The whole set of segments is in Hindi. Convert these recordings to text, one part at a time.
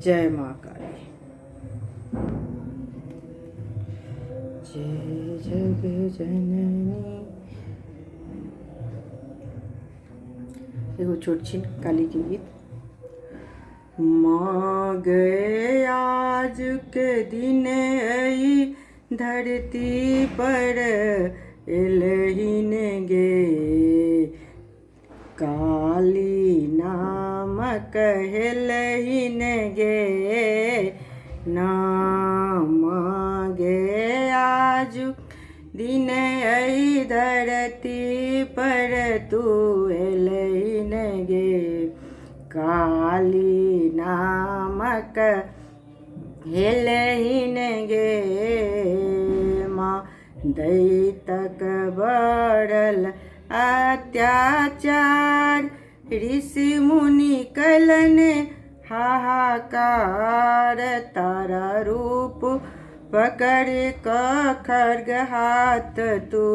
जय माँ काली। जय जग जननी। एगो छोट छिन काली के गीत। माँ गए आज के दिन आई धरती पर एलहिन गे, काली नाम कहलहिन गे, नाम गे आज दिन आई धरती पर तू एलहिन गे, काली नाम कहलहिन गे। माँ दैतक बढ़ल अत्याचार, ऋषि मुनि कलन हाहाकार, तारा रूप पकड़ क खड्ग हाथ तू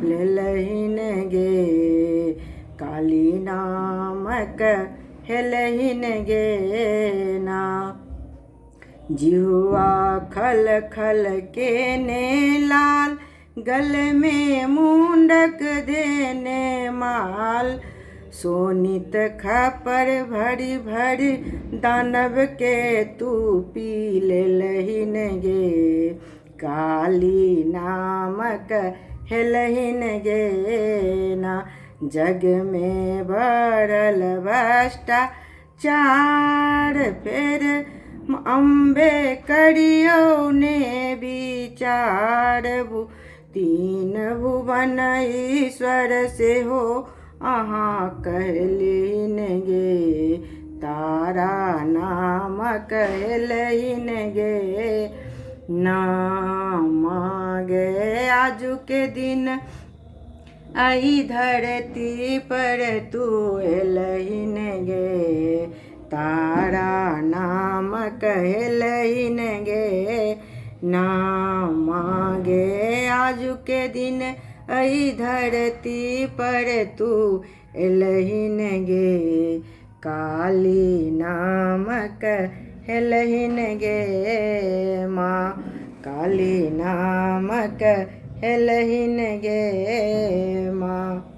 लेलहिन गे, काली नाम कहलहिन गे ना। जिह्वा खल खल के ने लाल, गल में मुंडक देने माल, सोनित खपर भरी भरी दानव के तू पी लेलहिन गे, काली नाम कहलहिन गे ना। जग में भरल भ्रष्टाचार, फिर अम्बे करियो ने विचार, तीन भुवन ईश्वर से हो अहाँ कहलहिन गे, तारा नाम कहलहिन गे, नाम गे आजू के दिन आई धरती पर तू एलहिन गे, तारा नाम कहलहिन गे, नाम गे आजू के दिन आई धरती पर तू एलहिन गे, काली नाम कहलहिन गे माँ, काली नाम कहलहिन गे माँ।